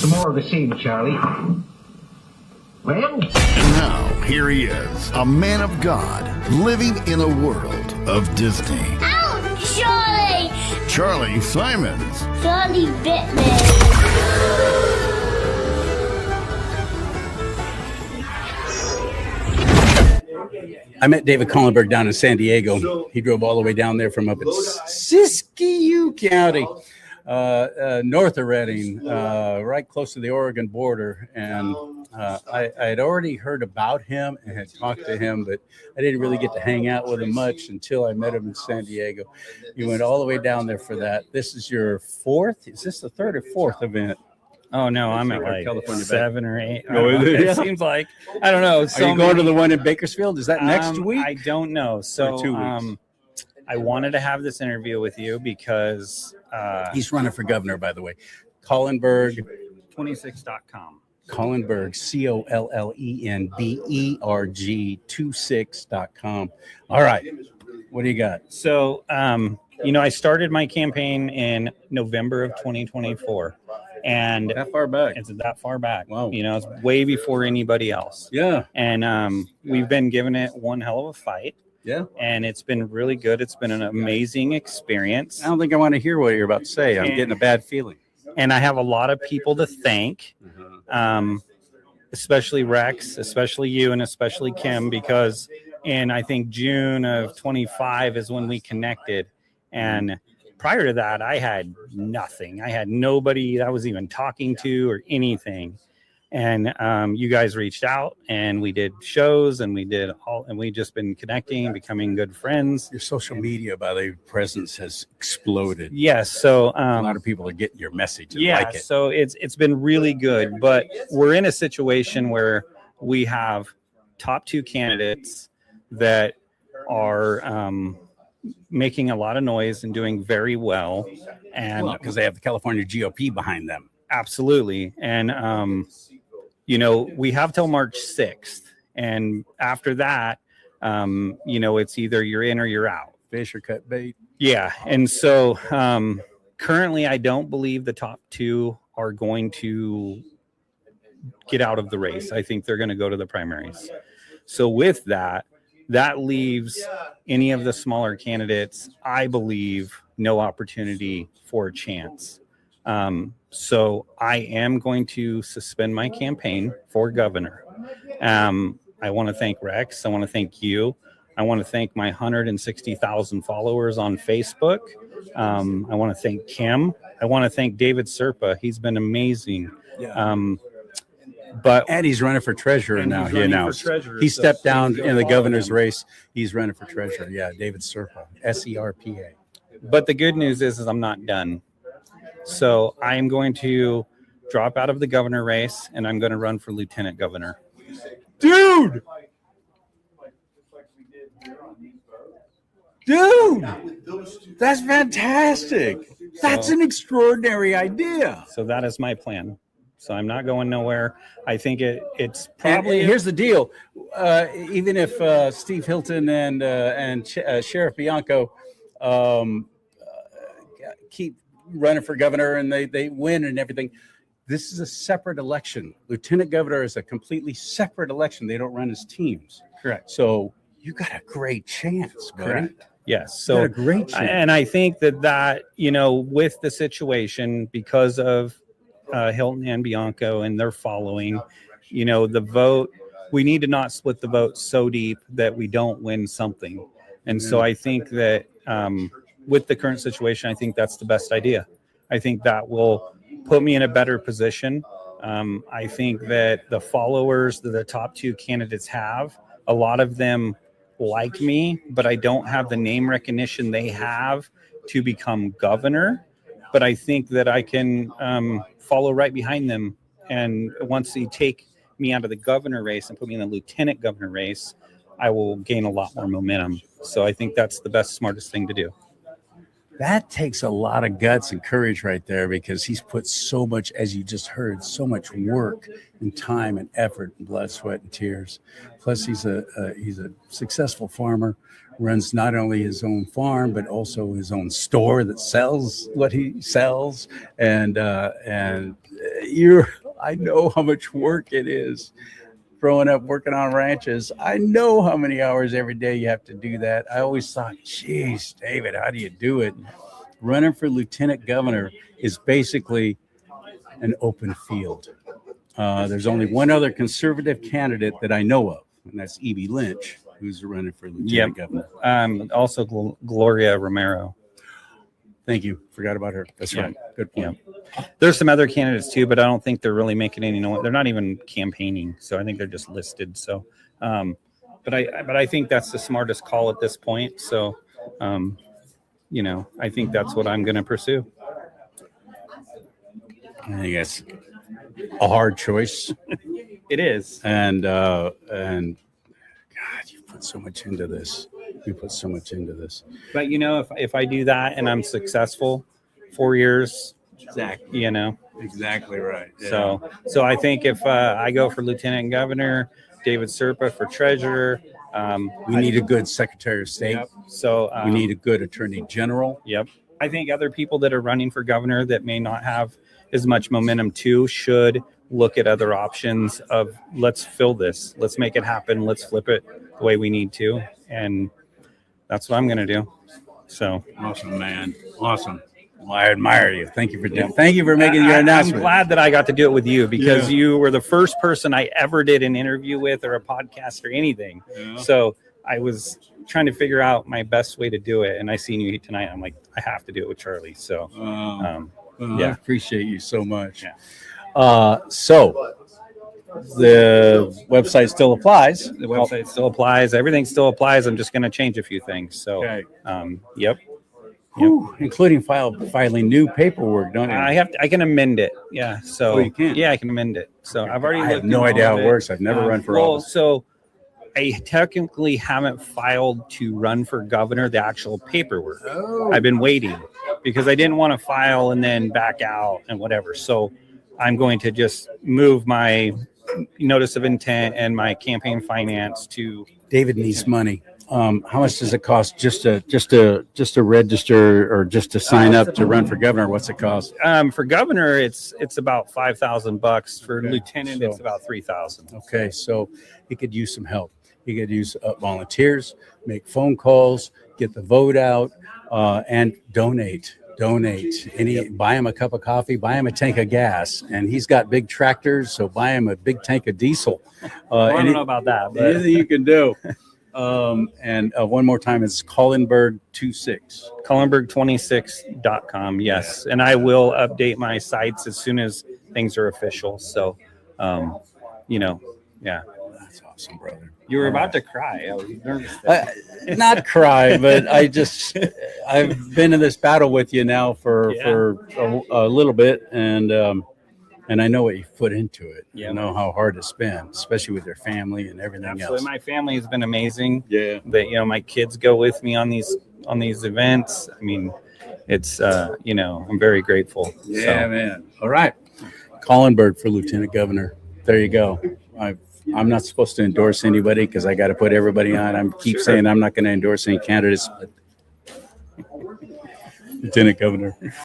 Some more of the same, CharLee. Well? And now, here he is, a man of God, living in a world of Disney. Ow, CharLee! CharLee Simons. CharLee bit me. I met David Collenberg down in San Diego. He drove all the way down there from up in Siskiyou County, north of Redding, right close to the Oregon border. And I had already heard about him and had talked to him, but I didn't really get to hang out with him much until I met him in San Diego. You went all the way down there for that. This is your fourth? Is this the third or fourth event? Oh no, I'm at like California 7 or 8. It seems like I don't know. Are you going to the one in Bakersfield? Is that next week? I don't know. So 2 weeks. I wanted to have this interview with you because He's running for governor, by the way. Collenberg, 26.com. Collenberg, COLLENBERG 26.com. All right. What do you got? So, I started my campaign in November of 2024. And That far back. it's that far back. Wow. It's way before anybody else. Yeah. And we've been giving it one hell of a fight. Yeah. And it's been really good. It's been an amazing experience. I don't think I want to hear what you're about to say. I'm getting a bad feeling. And I have a lot of people to thank, especially Rex, especially you, and especially Kim, because in, I think, June of 25 is when we connected. And prior to that, I had nothing. I had nobody that I was even talking to or anything. And you guys reached out and we did shows and we just been connecting, becoming good friends. Your social media, by the way, presence has exploded. Yes. So A lot of people are getting your message and yeah, like it. so it's been really good, but we're in a situation where we have top 2 candidates that are making a lot of noise and doing very well, and Because they have the California GOP behind them. absolutely. And we have till March 6th, and after that, it's either you're in or you're out. Fish or cut bait. Yeah. And so currently, I don't believe the top 2 are going to get out of the race. I think they're going to go to the primaries. So with that leaves any of the smaller candidates, I believe, no opportunity for a chance. So I am going to suspend my campaign for governor. I want to thank Rex. I want to thank you. I want to thank my 160,000 followers on Facebook. I want to thank Kim. I want to thank David Serpa. He's been amazing. Yeah. And he's running for treasurer now. He announced. He stepped down in the governor's race. He's running for treasurer. Yeah, David Serpa, SERPA. But the good news is I'm not done. So I am going to drop out of the governor race and I'm going to run for lieutenant governor. Dude, that's fantastic. That's an extraordinary idea. So that is my plan. So I'm not going nowhere. I think it's probably. And here's the deal: even if Steve Hilton and Sheriff Bianco keep running for governor and they win and everything, this is a separate election. Lieutenant governor is a completely separate election. They don't run as teams. Correct. So you got a great chance, buddy. Correct. Yes. You got So a great chance. and I think that with the situation, because of Hilton and Bianco and their following, the vote, we need to not split the vote so deep that we don't win something. And so I think that with the current situation, I think that's the best idea. I think that will put me in a better position. I think that the followers that the top 2 candidates have, a lot of them like me, but I don't have the name recognition they have to become governor. But I think that I can follow right behind them. And once they take me out of the governor race and put me in the lieutenant governor race, I will gain a lot more momentum. So I think that's the best, smartest thing to do. That takes a lot of guts and courage right there, because he's put so much, as you just heard, so much work and time and effort and blood, sweat, and tears. Plus, he's a successful farmer, runs not only his own farm but also his own store that sells what he sells, and I know how much work it is growing up working on ranches. I know how many hours every day you have to do that. I always thought, geez, David, how do you do it? Running for lieutenant governor is basically an open field. There's only one other conservative candidate that I know of, and that's Evie Lynch, who's running for lieutenant governor. Also Gloria Romero. Thank you. Forgot about her. That's right. Good point. Yeah. There's some other candidates too, but I don't think they're really making any noise. They're not even campaigning, so I think they're just listed. So, but I think that's the smartest call at this point. So, I think that's what I'm going to pursue. I think that's a hard choice. It is. And God, you put so much into this. But if I do that and I'm successful, 4 years, exactly. Exactly right. Yeah. So I think if I go for lieutenant governor, David Serpa for treasurer, we need a good secretary of state. Yep. So we need a good attorney general. Yep. I think other people that are running for governor that may not have as much momentum too should look at other options of let's fill this, let's make it happen, let's flip it the way we need to, and that's what I'm going to do. So awesome, man. Awesome. Well, I admire you. Thank you for making your announcement. I'm glad that I got to do it with you because you were the first person I ever did an interview with or a podcast or anything. Yeah. So I was trying to figure out my best way to do it, and I seen you tonight. I'm like, I have to do it with CharLee. So, I appreciate you so much. Yeah. So the website still applies. The website still applies. Everything still applies. I'm just going to change a few things. So, yep. Including filing new paperwork, don't you? I can amend it. Yeah. So you can. Yeah, I can amend it. So I've already. I have no idea how it works. I've never run for office. So I technically haven't filed to run for governor, the actual paperwork. Oh. I've been waiting because I didn't want to file and then back out and whatever. So I'm going to just move my notice of intent and my campaign finance to. David needs money. How much does it cost just to register or just to sign up to run for governor? What's it cost? For governor, it's about $5,000. For lieutenant, it's about $3,000. Okay, so he could use some help. He could use volunteers, make phone calls, get the vote out, and donate. Buy him a cup of coffee, buy him a tank of gas, and he's got big tractors, so buy him a big tank of diesel. I don't know about that, but anything you can do. And one more time, it's Collenberg 26. Collenberg26.com. Yes. And I will update my sites as soon as things are official. So, That's awesome, brother. You were about to cry. I was nervous. Not cry, but I've been in this battle with you now for a little bit, and I know what you've put into it. Yeah. I know how hard it's been, especially with your family and everything else. My family has been amazing. Yeah. But my kids go with me on these events. I mean, it's I'm very grateful. Yeah, man. All right. Collenberg for lieutenant governor. There you go. I'm not supposed to endorse anybody because I got to put everybody on. I keep saying I'm not going to endorse any candidates. But lieutenant governor.